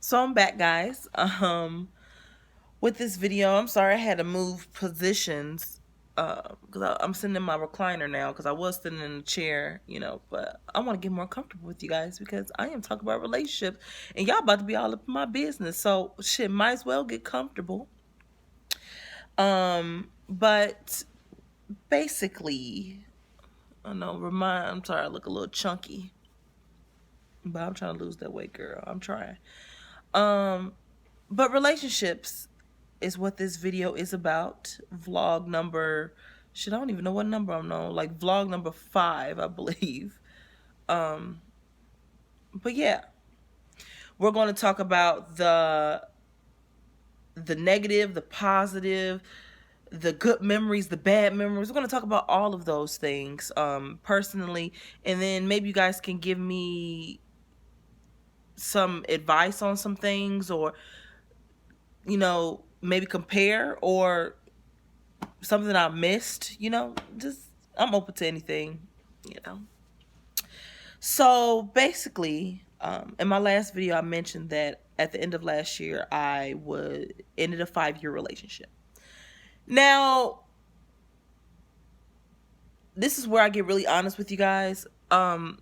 So I'm back, guys. With this video, I'm sorry I had to move positions because I'm sitting in my recliner now because I was sitting in a chair, but I want to get more comfortable with you guys because I am talking about relationships and y'all about to be all up in my business. So shit, might as well get comfortable. But basically, I know I'm sorry I look a little chunky, but I'm trying to lose that weight, girl. I'm trying. Um, but relationships is what this video is about. Vlog number, shit, I don't even know what number I'm on. Like vlog number 5, I believe. But yeah, we're going to talk about the negative, the positive, the good memories, the bad memories. We're going to talk about all of those things personally, and then maybe you guys can give me some advice on some things, or maybe compare, or something I missed, just I'm open to anything. So basically, in my last video, I mentioned that at the end of last year, I would ended a 5-year relationship. Now, this is where I get really honest with you guys. I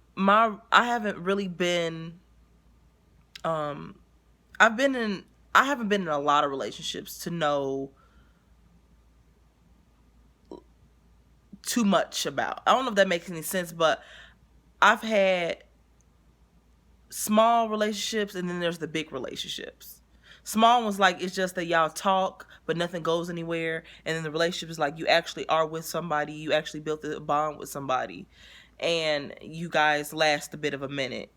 haven't really been, um, I've been in, I haven't been in a lot of relationships to know too much about. I don't know if that makes any sense, but I've had small relationships and then there's the big relationships. Small ones, like, it's just that y'all talk but nothing goes anywhere, and then the relationship is like you actually are with somebody, you actually built a bond with somebody, and you guys last a bit of a minute.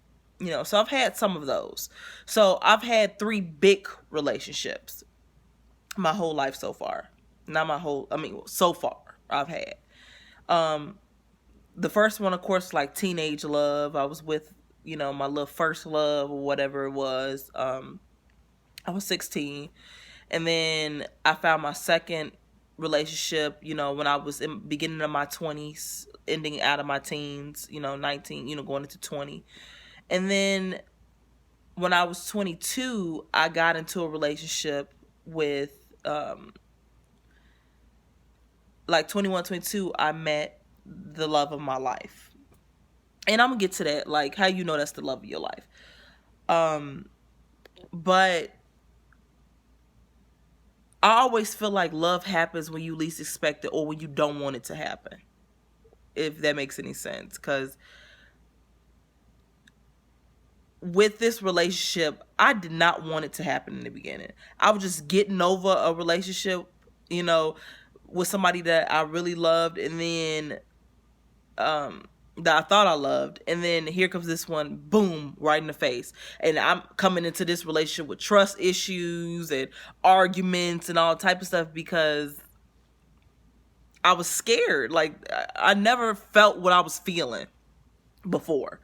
So I've had some of those. So I've had 3 big relationships my whole life so far. Not my whole, I mean, so far I've had. The first one, of course, like teenage love. I was with, my little first love or whatever it was. I was 16. And then I found my second relationship, when I was in beginning of my 20s, ending out of my teens, 19, going into 20. And then when I was 22, I got into a relationship with, like 21, 22, I met the love of my life. And I'm gonna get to that, like how that's the love of your life. But I always feel like love happens when you least expect it or when you don't want it to happen, if that makes any sense. Because with this relationship, I did not want it to happen in the beginning. I was just getting over a relationship, with somebody that I really loved, and then that I thought I loved, and then here comes this one, boom, right in the face. And I'm coming into this relationship with trust issues and arguments and all type of stuff because I was scared. Like, I never felt what I was feeling before.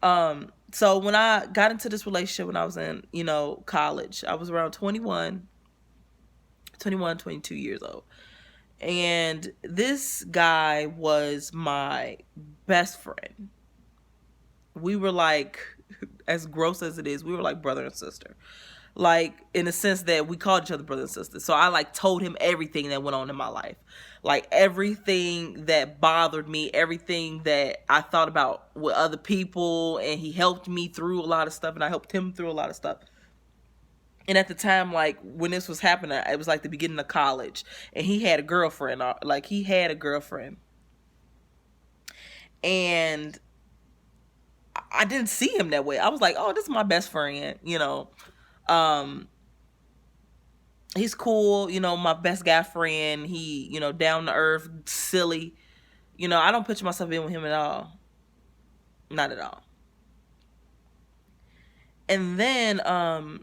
So when I got into this relationship when I was in, college, I was around 22 years old. And this guy was my best friend. We were like, as gross as it is, we were like brother and sister. Like, in the sense that we called each other brother and sister. So I like told him everything that went on in my life. Like, everything that bothered me, everything that I thought about with other people, and he helped me through a lot of stuff, and I helped him through a lot of stuff. And at the time, like, when this was happening, it was like the beginning of college, and he had a girlfriend. And I didn't see him that way. I was like, oh, this is my best friend, um he's cool, my best guy friend. He, down to earth, silly. I don't picture myself in with him at all. Not at all. And then, a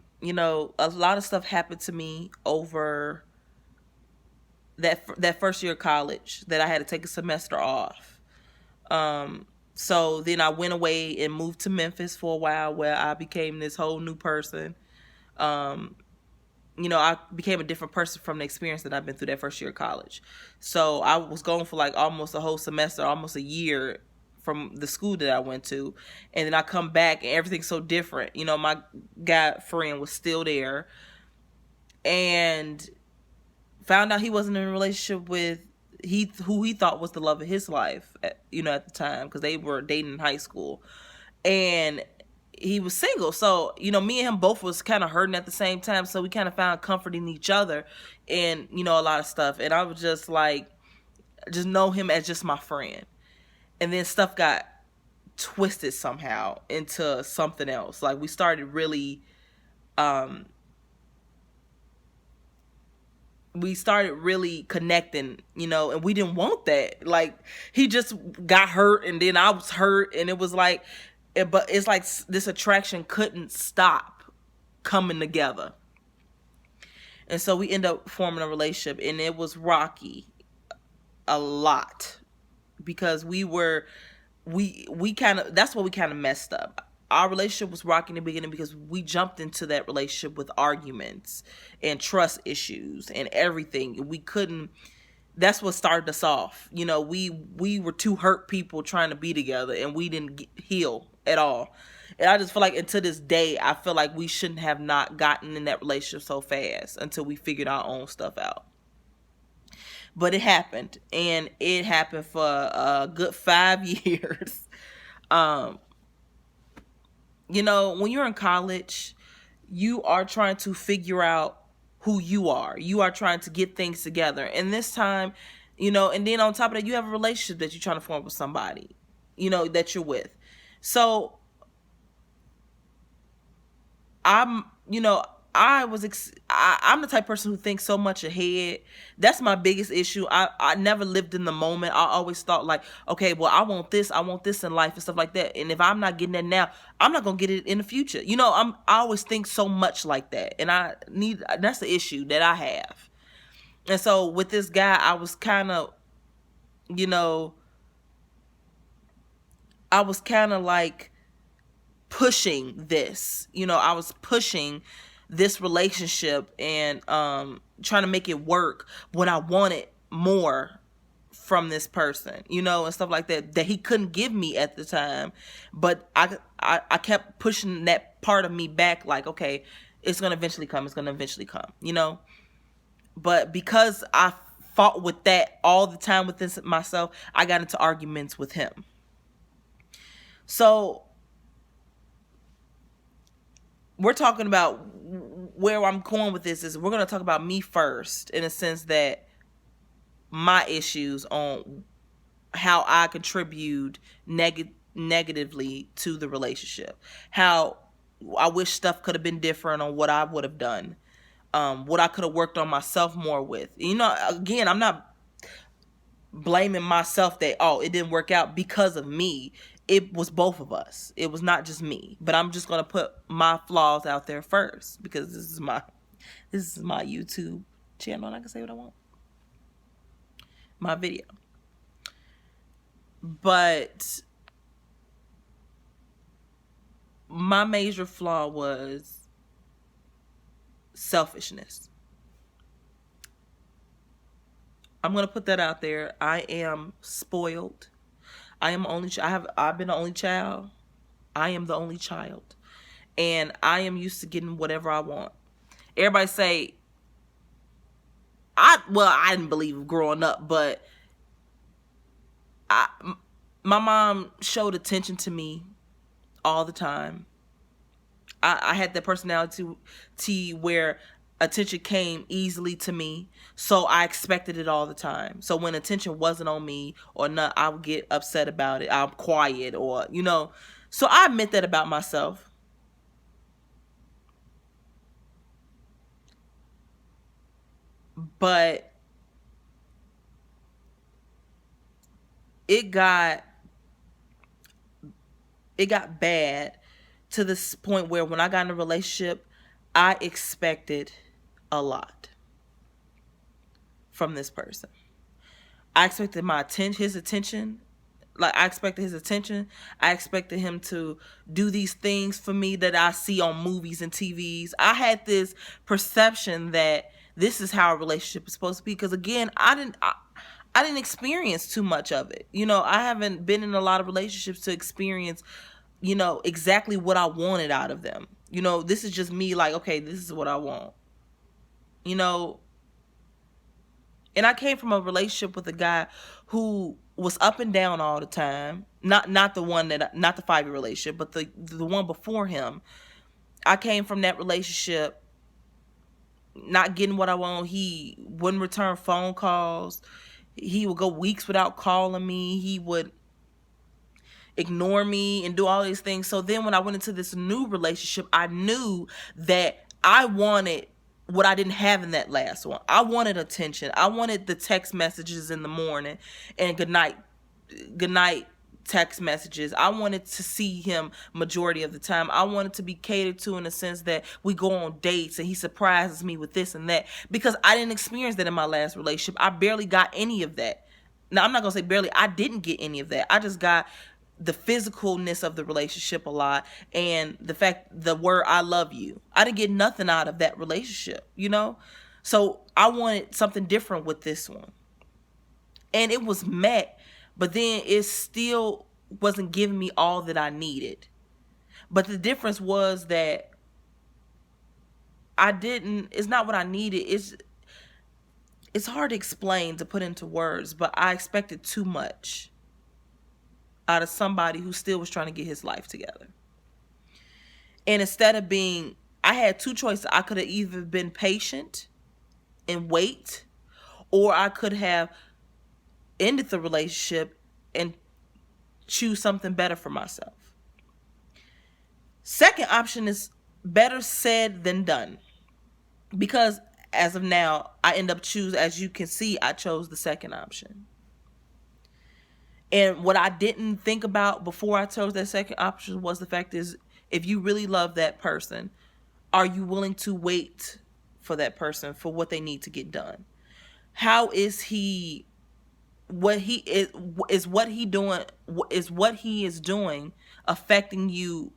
lot of stuff happened to me over that first year of college that I had to take a semester off. So then I went away and moved to Memphis for a while, where I became this whole new person. I became a different person from the experience that I've been through that first year of college. So I was gone for like almost a whole semester, almost a year from the school that I went to, and then I come back and everything's so different. You know, my guy friend was still there, and found out he wasn't in a relationship with who he thought was the love of his life, you know, at the time, because they were dating in high school, and he was single. So, you know, me and him both was kind of hurting at the same time, so we kind of found comfort in each other and, you know, a lot of stuff. And I was just like, just know him as just my friend. And then stuff got twisted somehow into something else. Like, we started really connecting, you know, and we didn't want that. Like, he just got hurt, and then I was hurt, and it was like, but it's like this attraction couldn't stop coming together. And so we end up forming a relationship, and it was rocky a lot, because we kind of, that's what we kind of messed up. Our relationship was rocky in the beginning because we jumped into that relationship with arguments and trust issues and everything. We couldn't, that's what started us off. You know, we were two hurt people trying to be together, and we didn't heal at all. And I just feel like, until this day, I feel like we shouldn't have not gotten in that relationship so fast until we figured our own stuff out. But it happened, and it happened for a good 5 years. You know, when you're in college, you are trying to figure out who you are. You are trying to get things together. And this time, you know, and then on top of that, you have a relationship that you're trying to form with somebody, you know, that you're with. So I'm the type of person who thinks so much ahead. That's my biggest issue. I never lived in the moment. I always thought like, okay, well, I want this in life and stuff like that. And if I'm not getting that now, I'm not going to get it in the future. You know, I always think so much like that. And that's the issue that I have. And so with this guy, I was kind of, you know, like pushing this. You know, I was pushing this relationship and trying to make it work when I wanted more from this person, you know, and stuff like that he couldn't give me at the time. But I kept pushing that part of me back, like, okay, it's gonna eventually come, you know. But because I fought with that all the time within myself, I got into arguments with him. So we're talking about, where I'm going with this is, we're going to talk about me first, in a sense that my issues on how I contribute negatively to the relationship, how I wish stuff could have been different on what I would have done, what I could have worked on myself more with. You know, again, I'm not blaming myself that, oh, it didn't work out because of me. It was both of us. It was not just me. But I'm just going to put my flaws out there first, because this is my YouTube channel, and I can say what I want. My video. But my major flaw was selfishness. I'm going to put that out there. I am spoiled. I am only. I've been the only child. I am the only child, and I am used to getting whatever I want. Everybody say, I didn't believe growing up, but my mom showed attention to me all the time. I had that personality where attention came easily to me, so I expected it all the time. So when attention wasn't on me or not, I would get upset about it. I'm quiet, or, you know. So I admit that about myself. But it got bad to this point where, when I got in a relationship, I expected a lot from this person. I expected his attention. Like, I expected his attention. I expected him to do these things for me that I see on movies and TVs. I had this perception that this is how a relationship is supposed to be. Because again, I didn't experience too much of it. I haven't been in a lot of relationships to experience, exactly what I wanted out of them. This is just me like, okay, this is what I want. You know, and I came from a relationship with a guy who was up and down all the time. Not the one not the 5-year relationship, but the one before him. I came from that relationship not getting what I want. He wouldn't return phone calls. He would go weeks without calling me. He would ignore me and do all these things. So then when I went into this new relationship, I knew that I wanted what I didn't have in that last one. I wanted attention. I wanted the text messages in the morning and good night text messages. I wanted to see him majority of the time. I wanted to be catered to in the sense that we go on dates and he surprises me with this and that, because I didn't experience that in my last relationship. I barely got any of that. Now, I'm not going to say barely. I didn't get any of that. I just got the physicalness of the relationship a lot, and the word I love you. I didn't get nothing out of that relationship, So I wanted something different with this one. And it was met, but then it still wasn't giving me all that I needed. But the difference was that it's not what I needed. It's hard to explain, to put into words, but I expected too much out of somebody who still was trying to get his life together. And instead of I had two choices. I could have either been patient and wait, or I could have ended the relationship and choose something better for myself. Second option is better said than done, because as of now, I end up as you can see, I chose the second option. And what I didn't think about before I chose that second option was the fact is, if you really love that person, are you willing to wait for that person for what they need to get done? How is he, what he is what he is doing affecting you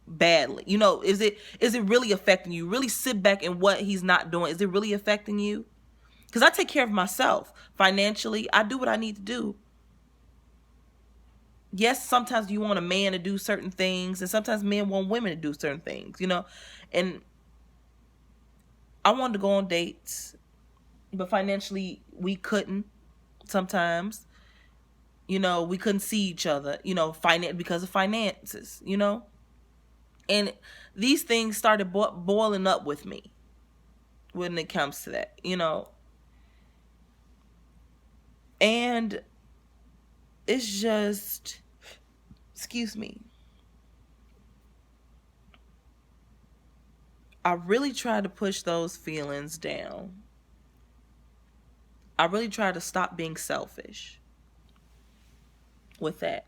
badly? Is it really affecting you? Really sit back and what he's not doing, is it really affecting you? Because I take care of myself financially. I do what I need to do. Yes, sometimes you want a man to do certain things, and sometimes men want women to do certain things, And I wanted to go on dates, but financially we couldn't sometimes. We couldn't see each other, because of finances, And these things started boiling up with me when it comes to that, And it's just, excuse me, I really tried to push those feelings down. I really tried to stop being selfish with that.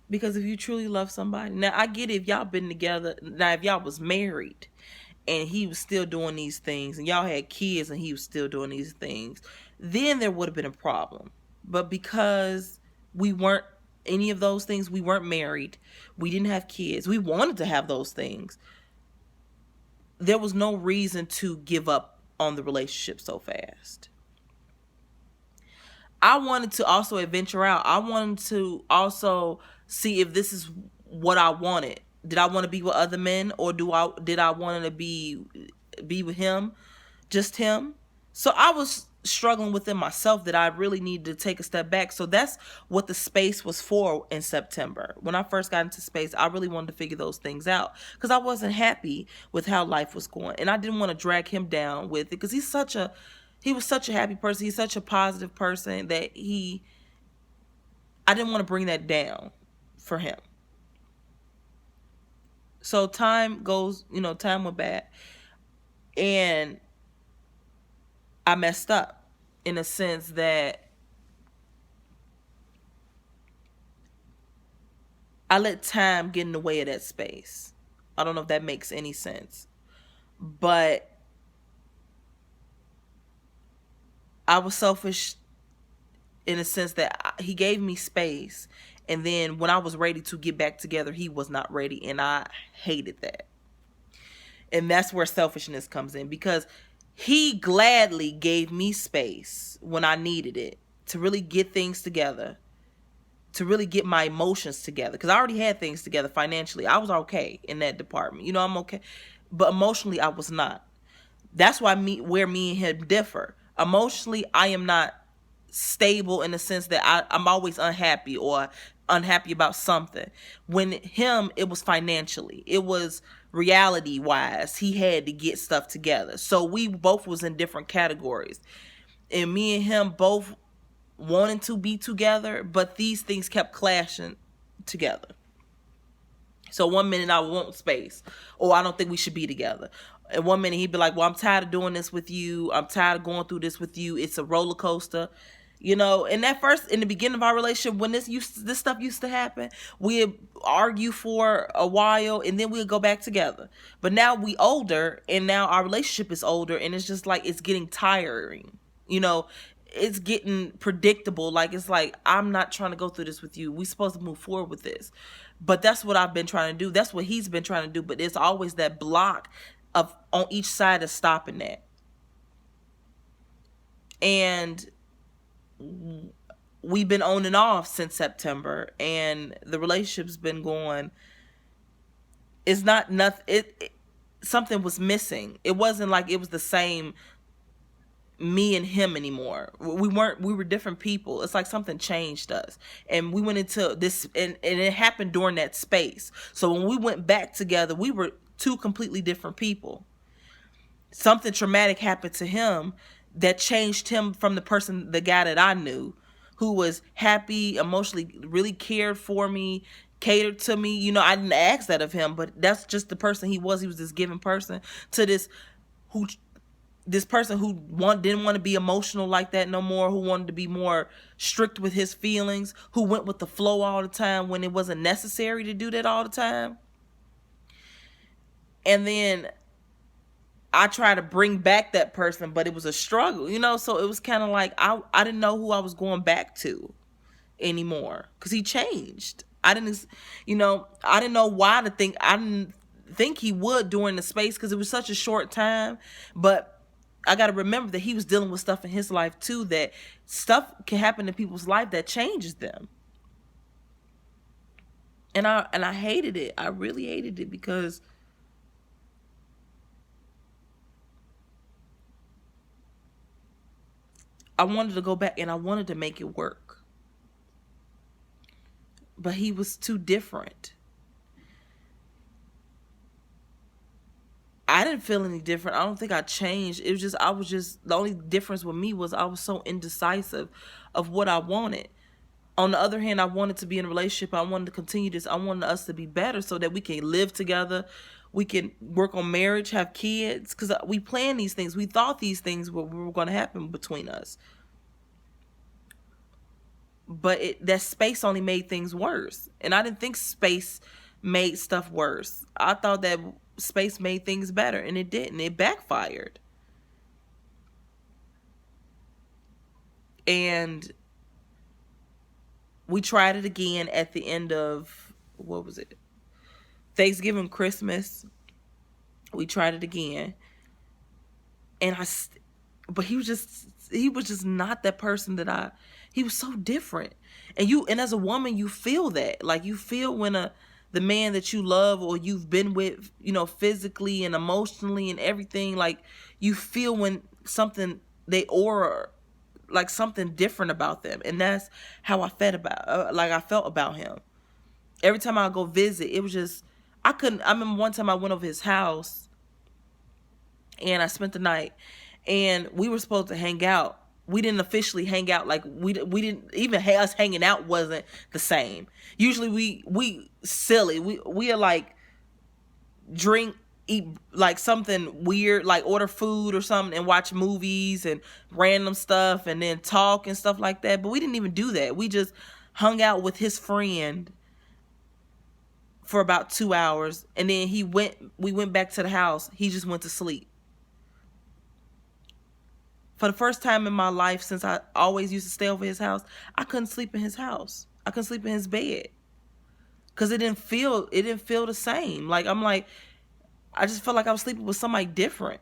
Because if you truly love somebody, now I get it if y'all been together, now if y'all was married and he was still doing these things, and y'all had kids and he was still doing these things, then there would have been a problem. But because we weren't any of those things, we weren't married, we didn't have kids, we wanted to have those things, there was no reason to give up on the relationship so fast. I wanted to also adventure out. I wanted to also see if this is what I wanted. Did I want to be with other men, or did I want to be with him, just him? So I was struggling within myself that I really needed to take a step back. So that's what the space was for in September. When I first got into space, I really wanted to figure those things out because I wasn't happy with how life was going, and I didn't want to drag him down with it because he was such a happy person. He's such a positive person that I didn't want to bring that down for him. So time went by, and I messed up in a sense that I let time get in the way of that space. I don't know if that makes any sense, but I was selfish in a sense that he gave me space, and then when I was ready to get back together, he was not ready, and I hated that. And that's where selfishness comes in, because he gladly gave me space when I needed it to really get things together, to really get my emotions together, because I already had things together financially. I was okay in that department. I'm okay. But emotionally, I was not. That's why where me and him differ. Emotionally, I am not stable in the sense that I'm always unhappy or unhappy about something. When him, it was financially. It was reality wise. He had to get stuff together. So we both was in different categories. And me and him both wanting to be together, but these things kept clashing together. So one minute I want space, or I don't think we should be together. And one minute he'd be like, well, I'm tired of doing this with you. I'm tired of going through this with you. It's a roller coaster. And at first, in the beginning of our relationship, when this stuff used to happen, we'd argue for a while and then we'd go back together. But now we older, and now our relationship is older, and it's just like it's getting tiring. It's getting predictable. Like, it's like, I'm not trying to go through this with you. We supposed to move forward with this. But that's what I've been trying to do. That's what he's been trying to do. But it's always that block of on each side of stopping that. And we've been on and off since September, and the relationship's been going. It's not nothing. Something was missing. It wasn't like it was the same me and him anymore. We were different people. It's like something changed us, and we went into this, and it happened during that space. So when we went back together, we were two completely different people. Something traumatic happened to him that changed him from the guy that I knew, who was happy, emotionally, really cared for me, catered to me. I didn't ask that of him, but that's just the person he was. He was this giving person, to this person who didn't want to be emotional like that no more, who wanted to be more strict with his feelings, who went with the flow all the time when it wasn't necessary to do that all the time. And then I tried to bring back that person, but it was a struggle, so it was kind of like I didn't know who I was going back to anymore, because he changed. I didn't know why to think. I didn't think he would during the space, because it was such a short time. But I got to remember that he was dealing with stuff in his life too, that stuff can happen in people's life that changes them. And I hated it. I really hated it, because I wanted to go back and I wanted to make it work. But he was too different. I didn't feel any different. I don't think I changed. It was just, the only difference with me was I was so indecisive of what I wanted. On the other hand, I wanted to be in a relationship. I wanted to continue this. I wanted us to be better so that we can live together. We can work on marriage, have kids, because we planned these things. We thought these things were going to happen between us. But that space only made things worse. And I didn't think space made stuff worse. I thought that space made things better, and it didn't. It backfired. And we tried it again at the end of, what was it? Thanksgiving, Christmas. We tried it again. And but he was just not that person that he was so different. And as a woman, you feel that. Like, you feel when the man that you love or you've been with, physically and emotionally and everything, like, you feel when something, they aura, like something different about them. And that's how I felt about him. Every time I go visit, it was just, I remember one time I went over his house and I spent the night, and we were supposed to hang out. We didn't officially hang out. Like, we didn't even, us hanging out wasn't the same. Usually we silly. We are like, drink, eat like something weird, like order food or something and watch movies and random stuff and then talk and stuff like that. But we didn't even do that. We just hung out with his friend for about 2 hours, and then we went back to the house. He just went to sleep. For the first time in my life, since I always used to stay over his house, I couldn't sleep in his house. I couldn't sleep in his bed. Cause it didn't feel the same. Like, I just felt like I was sleeping with somebody different.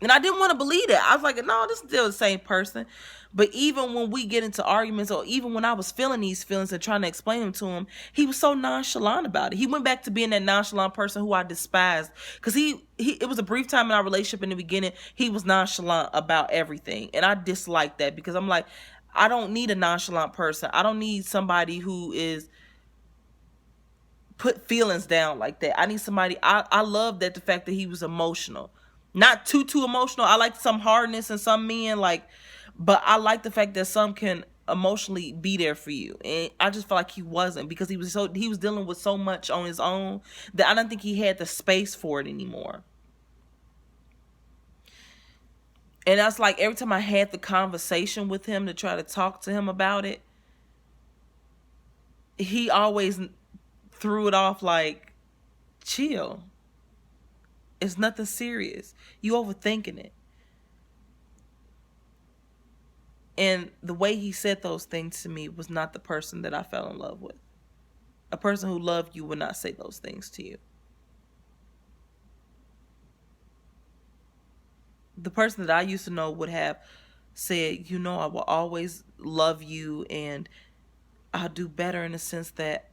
And I didn't want to believe that. I was like, no, this is still the same person. But even when we get into arguments, or even when I was feeling these feelings and trying to explain them to him, he was so nonchalant about it. He went back to being that nonchalant person who I despised. Because it was a brief time in our relationship in the beginning. He was nonchalant about everything. And I disliked that, because I'm like, I don't need a nonchalant person. I don't need somebody who is put feelings down like that. I need somebody. I love that the fact that he was emotional, not too emotional. I like some hardness in some men, like, but I like the fact that some can emotionally be there for you. And I just felt like he wasn't, because he was dealing with so much on his own that I don't think he had the space for it anymore. And that's like every time I had the conversation with him to try to talk to him about it, he always threw it off like, chill. It's nothing serious. You overthinking it. And the way he said those things to me was not the person that I fell in love with. A person who loved you would not say those things to you. The person that I used to know would have said, you know, I will always love you, and I'll do better in the sense that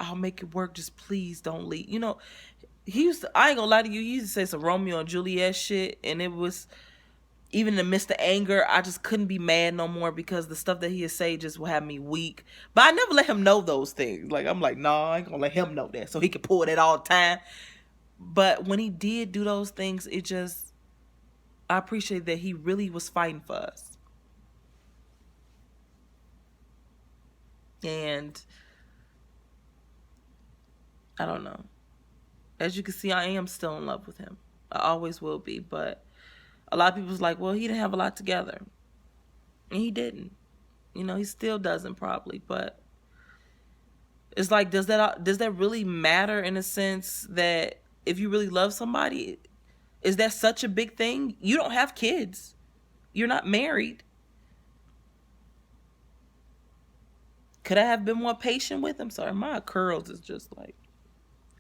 I'll make it work. Just please don't leave. You know, he used to, I ain't gonna lie to you, he used to say some Romeo and Juliet shit, and it was, even in the midst of anger, I just couldn't be mad no more, because the stuff that he'd say just would have me weak. But I never let him know those things. Like, I'm like, nah, I ain't gonna let him know that, so he could pull that all the time. But when he did do those things, it just, I appreciate that he really was fighting for us. And I don't know. As you can see, I am still in love with him. I always will be. But a lot of people's like, well, he didn't have a lot together. And he didn't. You know, he still doesn't probably. But it's like, does that really matter, in a sense that if you really love somebody, is that such a big thing? You don't have kids. You're not married. Could I have been more patient with him? Sorry, my curls is just like,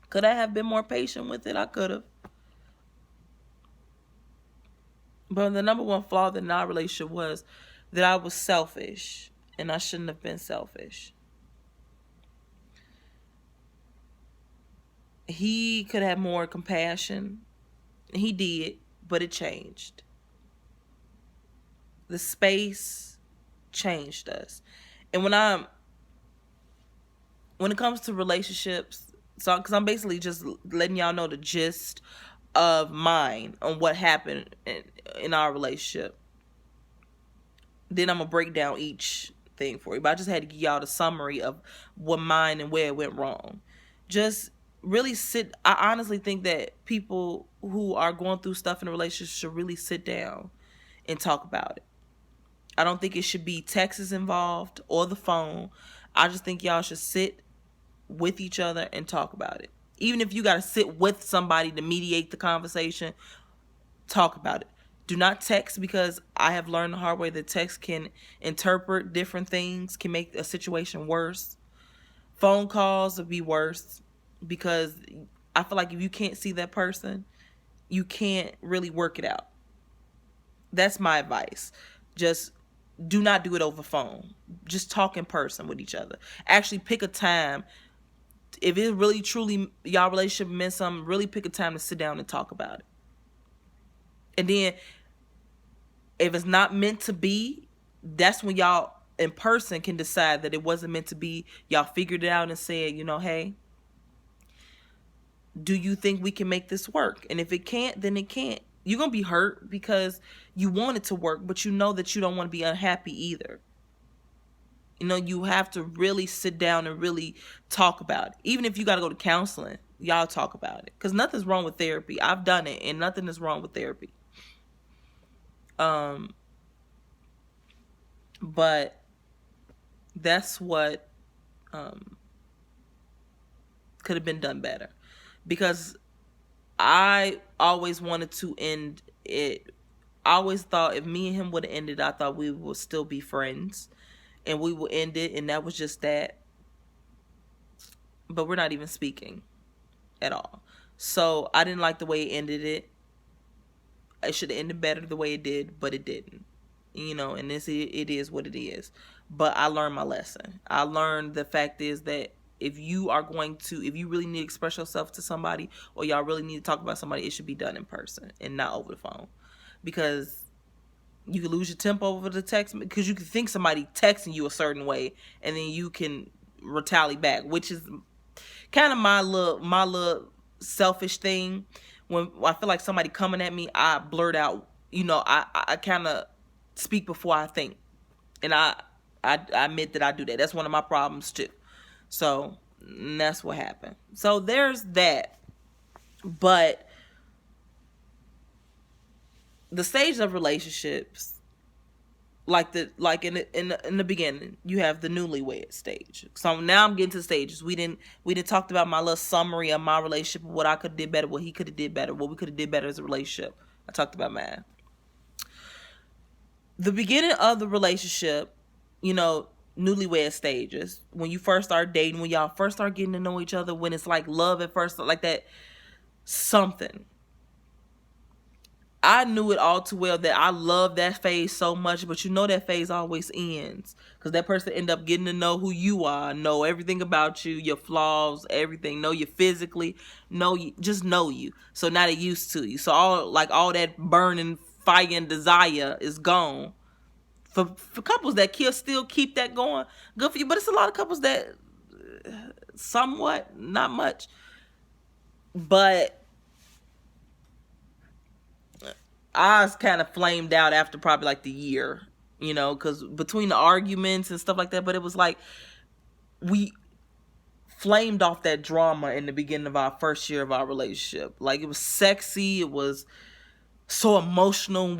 could I have been more patient with it? I could have. But the number one flaw in our relationship was that I was selfish, and I shouldn't have been selfish. He could have more compassion. He did, but it changed. The space changed us. And when it comes to relationships, so because I'm basically just letting y'all know the gist of mine on what happened in our relationship. Then I'm gonna break down each thing for you. But I just had to give y'all the summary of what mine and where it went wrong. Just really sit. I honestly think that people who are going through stuff in a relationship should really sit down and talk about it. I don't think it should be texts involved or the phone. I just think y'all should sit with each other and talk about it. Even if you got to sit with somebody to mediate the conversation, talk about it. Do not text, because I have learned the hard way that text can interpret different things, can make a situation worse. Phone calls would be worse, because I feel like if you can't see that person, you can't really work it out. That's my advice. Just do not do it over phone. Just talk in person with each other. Actually pick a time. If it really truly y'all relationship meant something, really pick a time to sit down and talk about it. And then if it's not meant to be, that's when y'all in person can decide that it wasn't meant to be. Y'all figured it out and said, you know, hey, do you think we can make this work? And if it can't, then it can't. You're going to be hurt because you want it to work, but you know that you don't want to be unhappy either. You know, you have to really sit down and really talk about it. Even if you got to go to counseling, y'all talk about it. Because nothing's wrong with therapy. I've done it, and nothing is wrong with therapy. But that's what could have been done better. Because I always wanted to end it. I always thought if me and him would have ended, I thought we would still be friends. And we would end it, and that was just that. But we're not even speaking at all. So I didn't like the way it ended it. It should have ended better the way it did, but it didn't. And it is what it is. But I learned my lesson. I learned the fact is that if you really need to express yourself to somebody, or y'all really need to talk about somebody, it should be done in person and not over the phone. Because you can lose your temper over the text, because you can think somebody texting you a certain way and then you can retaliate back, which is kind of my little selfish thing. When I feel like somebody coming at me, I blurt out, I kind of speak before I think. And I admit that I do that. That's one of my problems too. So that's what happened. So there's that. But the stage of relationships, like in the beginning, you have the newlywed stage. So now I'm getting to the stages. We didn't talk about my little summary of my relationship, what I could have did better, what he could have did better, what we could have did better as a relationship. I talked about mine. The beginning of the relationship, newlywed stages, when you first start dating, when y'all first start getting to know each other, when it's like love at first, like that, something. I knew it all too well that I love that phase so much, but that phase always ends, because that person end up getting to know who you are, know everything about you, your flaws, everything, know you physically, just know you. So now they're used to you. So all that burning fire and desire is gone. For couples that still keep that going, good for you. But it's a lot of couples that somewhat, not much. But I was kind of flamed out after probably like the year, because between the arguments and stuff like that. But it was like we flamed off that drama in the beginning of our first year of our relationship. Like, it was sexy. It was so emotional.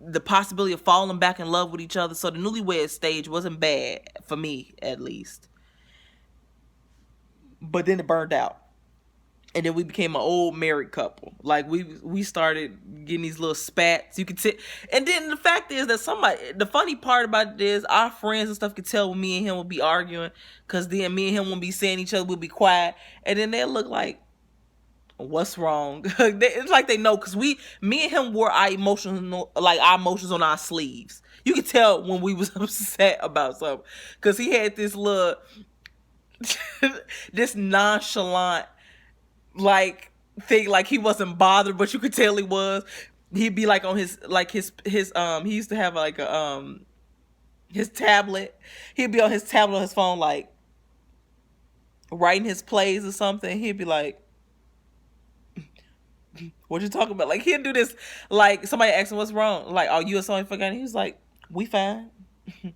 The possibility of falling back in love with each other. So the newlywed stage wasn't bad for me, at least. But then it burned out. And then we became an old married couple. Like, we started getting these little spats. You could tell. And then the fact is that the funny part about it is our friends and stuff could tell when me and him would be arguing. Because then me and him would be saying each other, we'd be quiet. And then they'd look like, what's wrong? It's like they know, because me and him wore our emotions on our sleeves. You could tell when we was upset about something, because he had this little this nonchalant thing, like he wasn't bothered, but you could tell he was. He'd be like on his he used to have like a his tablet. He'd be on his tablet on his phone, like writing his plays or something. He'd be like, what you talking about? Like, he'd do this, like somebody asked him what's wrong, like, are you or something forgotten? He was like, we fine. He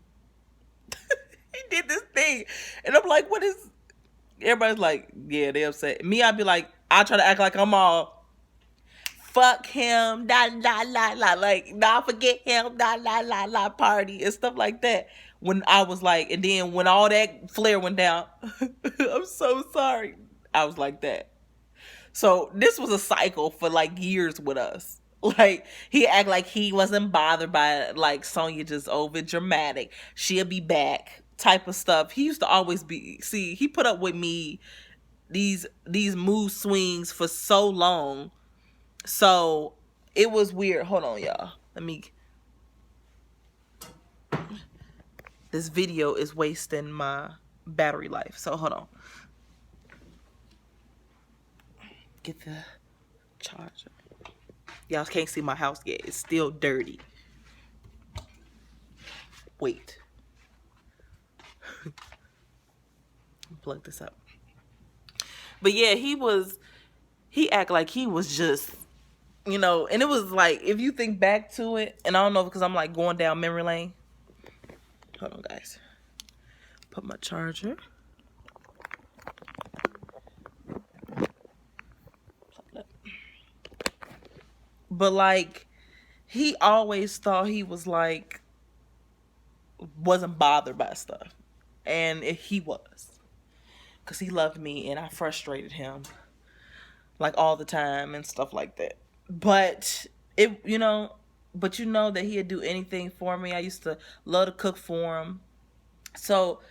did this thing, and I'm like, what is? Everybody's like, yeah, they upset. Me, I'd be like, I try to act like I'm all, fuck him, like, nah, forget him, party and stuff like that. When I was like, and then when all that flare went down, I'm so sorry, I was like that. So this was a cycle for like years with us. Like, he act like he wasn't bothered by like Sonya just over dramatic, she'll be back type of stuff. He used to always he put up with me these mood swings for so long. So it was weird. Hold on, y'all. This video is wasting my battery life. So hold on. Get the charger. Y'all can't see my house yet. It's still dirty. Wait. Plug this up. But yeah, he act like he was just, and it was like, if you think back to it, and I don't know, because I'm like going down memory lane. Hold on, guys. Put my charger. But like, he always thought he was like, wasn't bothered by stuff. And he was. Because he loved me and I frustrated him. Like, all the time and stuff like that. But, that he'd do anything for me. I used to love to cook for him. So,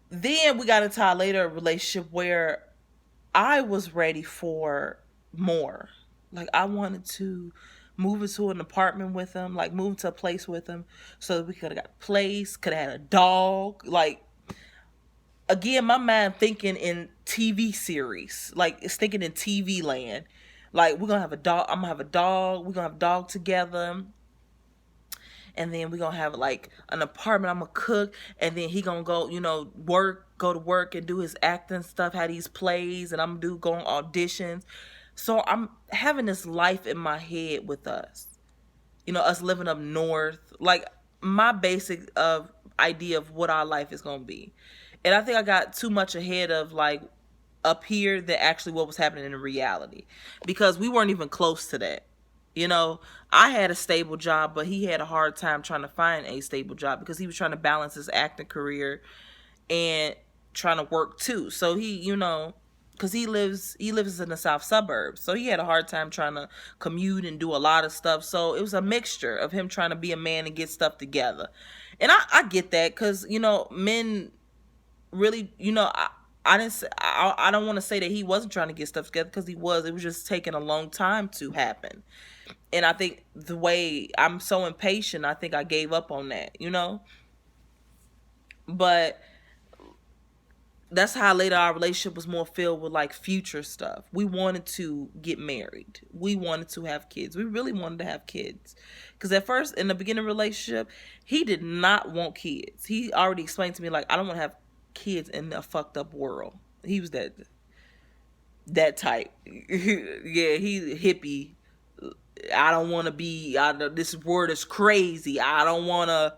then we got into a later relationship where I was ready for more. Like, I wanted to moving to an apartment with him, like moving to a place with him, so that we could have got a place, could have had a dog. Like, again, my mind thinking in TV series, like it's thinking in TV land. Like, we're gonna have a dog. I'm gonna have a dog. We're gonna have a dog together, and then we're gonna have like an apartment. I'm gonna cook, and then he gonna go, go to work and do his acting stuff, have these plays, and I'm gonna go on auditions. So I'm having this life in my head with us, us living up north, like my basic of idea of what our life is gonna be. And I think I got too much ahead of like up here than actually what was happening in reality, because we weren't even close to that. I had a stable job, but he had a hard time trying to find a stable job because he was trying to balance his acting career and trying to work too. So because he lives in the south suburbs, so he had a hard time trying to commute and do a lot of stuff. So it was a mixture of him trying to be a man and get stuff together. And I get that, because men really, I didn't say, I don't want to say that he wasn't trying to get stuff together, because he was. It was just taking a long time to happen. And I think the way I'm so impatient, I think I gave up on that, But that's how later our relationship was more filled with like future stuff. We wanted to get married. We wanted to have kids. We really wanted to have kids. Because at first, in the beginning relationship, he did not want kids. He already explained to me, like, I don't want to have kids in a fucked up world. He was that type. Yeah, he hippie. I don't want to be, this word is crazy. I don't want to,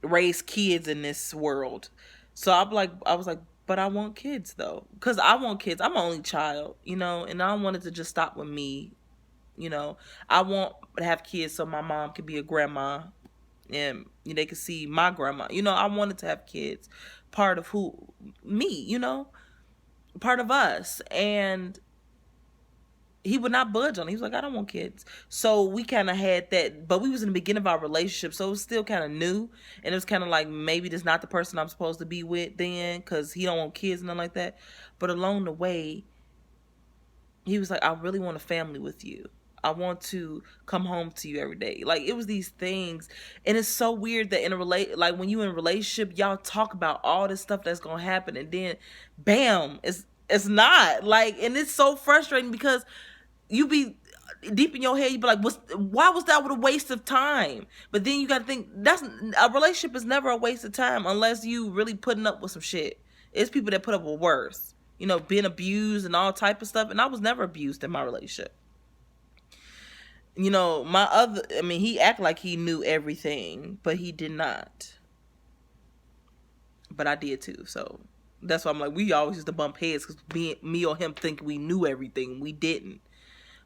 raise kids in this world. So I was like, but I want kids though. Because I want kids. I'm an only child, and I don't want it to just stop with me. I want to have kids so my mom can be a grandma and they can see my grandma. I wanted to have kids. Part of me, part of us. And he would not budge on it. He was like, I don't want kids. So we kind of had that, but we was in the beginning of our relationship, so it was still kind of new, and it was kind of like, maybe this not the person I'm supposed to be with then, because he don't want kids and nothing like that. But along the way, he was like, I really want a family with you. I want to come home to you every day. Like, it was these things. And it's so weird that like when you in a relationship, y'all talk about all this stuff that's gonna happen, and then bam, it's not. Like, and it's so frustrating, because you be deep in your head, you be like, why was that a waste of time? But then you gotta think, that's a relationship is never a waste of time unless you really putting up with some shit. It's people that put up with worse, being abused and all type of stuff. And I was never abused in my relationship. He act like he knew everything, but he did not. But I did too. So that's why I'm like, we always used to bump heads, because me or him think we knew everything. We didn't.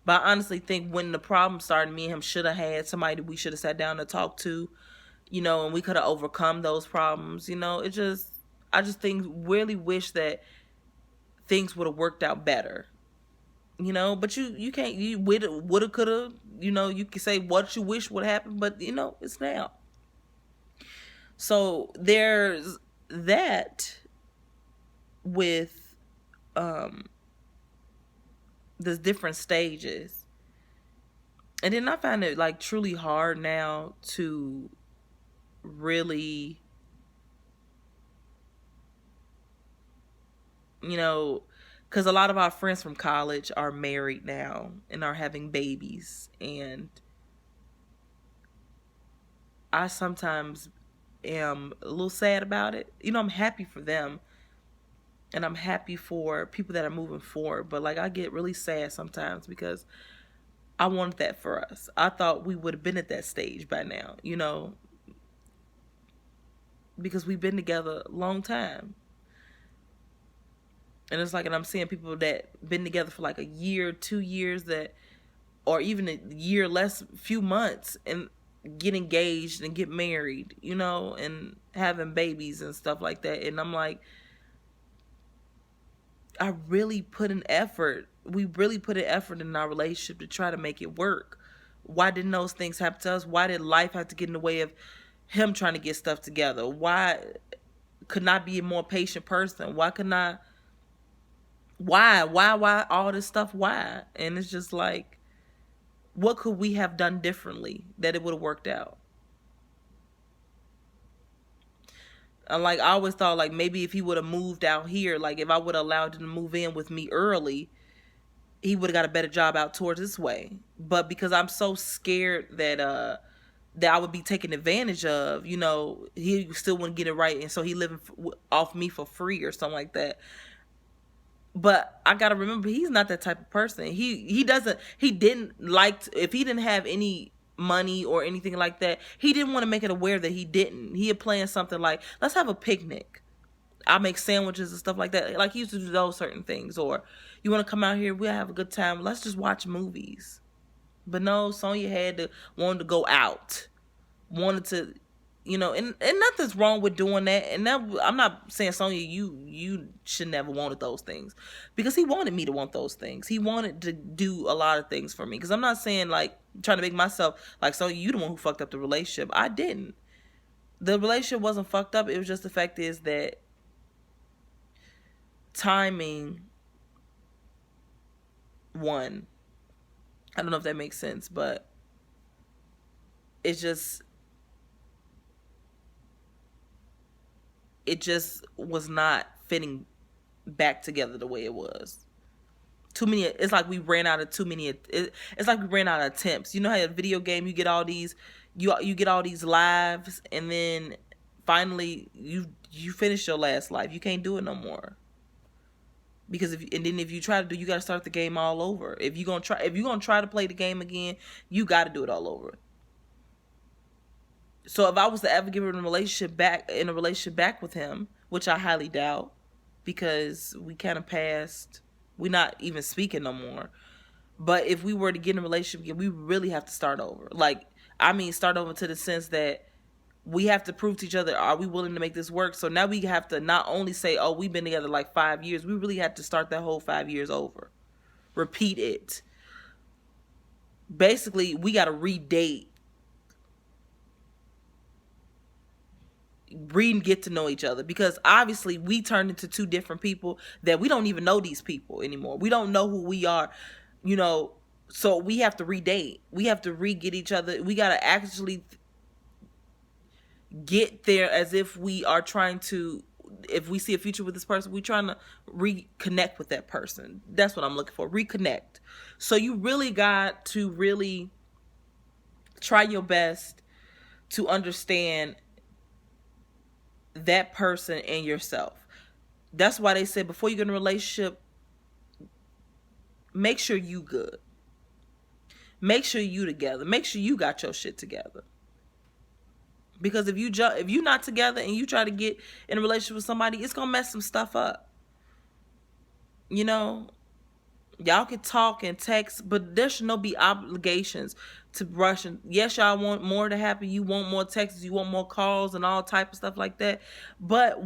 But I honestly think when the problem started, me and him should have had somebody we should have sat down and talked to, and we could have overcome those problems. I just think, really wish that things would have worked out better. But you can't, you woulda, coulda, you can say what you wish would happen, but it's now. So there's that with the different stages. And then I find it like truly hard now to really, because a lot of our friends from college are married now and are having babies. And I sometimes am a little sad about it. I'm happy for them. And I'm happy for people that are moving forward. But like, I get really sad sometimes, because I wanted that for us. I thought we would have been at that stage by now, because we've been together a long time. And it's like, and I'm seeing people that been together for like a year, 2 years, or even a year less, few months, and get engaged and get married, and having babies and stuff like that. And I'm like, I really put an effort. We really put an effort in our relationship to try to make it work. Why didn't those things happen to us? Why did life have to get in the way of him trying to get stuff together? Why could not be a more patient person? Why could not, Why all this stuff? Why? And it's just like, what could we have done differently that it would have worked out? Like, I always thought, like, maybe if he would have moved out here, like if I would have allowed him to move in with me early, he would have got a better job out towards this way. But because I'm so scared that I would be taken advantage of, he still wouldn't get it right, and so he living off me for free or something like that. But I gotta remember, he's not that type of person. He didn't like if he didn't have any money or anything like that, he didn't want to make it aware that he didn't. He had planned something like, let's have a picnic. I make sandwiches and stuff like that. Like, he used to do those certain things. Or, you want to come out here, we'll have a good time. Let's just watch movies. But no, Sonya wanted to go out. Wanted to, and nothing's wrong with doing that. And that, I'm not saying, Sonya, you should never wanted those things, because he wanted me to want those things. He wanted to do a lot of things for me. Because I'm not saying, like, trying to make myself like, Sonya, you the one who fucked up the relationship. I didn't. The relationship wasn't fucked up. It was just, the fact is that timing won. I don't know if that makes sense, but it just was not fitting back together the way it was. Too many. It's like we ran out of too many. It's like we ran out of attempts. You know how a video game, you get all these, you get all these lives, and then finally you finish your last life. You can't do it no more. Because if you try to do, you got to start the game all over. If you're gonna try to play the game again, you got to do it all over. So if I was to ever give in a relationship back with him, which I highly doubt, because we kind of passed, we're not even speaking no more. But if we were to get in a relationship again, we really have to start over. Like, I mean, start over to the sense that we have to prove to each other, are we willing to make this work? So now we have to not only say, oh, we've been together like 5 years. We really have to start that whole 5 years over. Repeat it. Basically, we got to redate. Get to know each other, because obviously we turned into two different people that we don't even know these people anymore. We don't know who we are, so we have to redate. We have to get each other. We got to actually get there as if we are trying to, if we see a future with this person, we're trying to reconnect with that person. That's what I'm looking for. Reconnect. So you really got to really try your best to understand that person and yourself. That's why they say, before you get in a relationship, make sure you good. Make sure you together. Make sure you got your shit together. Because if you're not together and you try to get in a relationship with somebody, it's gonna mess some stuff up. Y'all can talk and text, but there should no be obligations to rush. And yes, y'all want more to happen. You want more texts, you want more calls and all type of stuff like that. But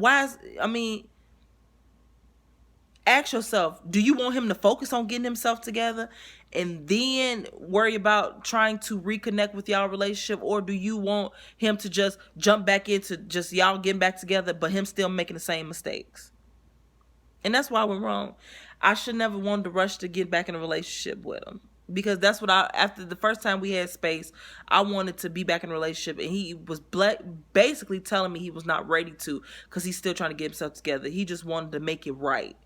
ask yourself, do you want him to focus on getting himself together and then worry about trying to reconnect with y'all relationship? Or do you want him to just jump back into just y'all getting back together, but him still making the same mistakes? And that's why I went wrong. I should never want to rush to get back in a relationship with him. Because that's what after the first time we had space, I wanted to be back in a relationship. And he was basically telling me he was not ready to, because he's still trying to get himself together. He just wanted to make it right.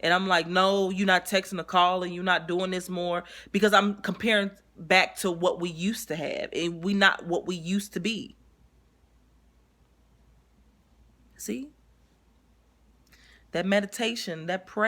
And I'm like, no, you're not texting a call and you're not doing this more, because I'm comparing back to what we used to have, and we not what we used to be. See? That meditation, that prayer.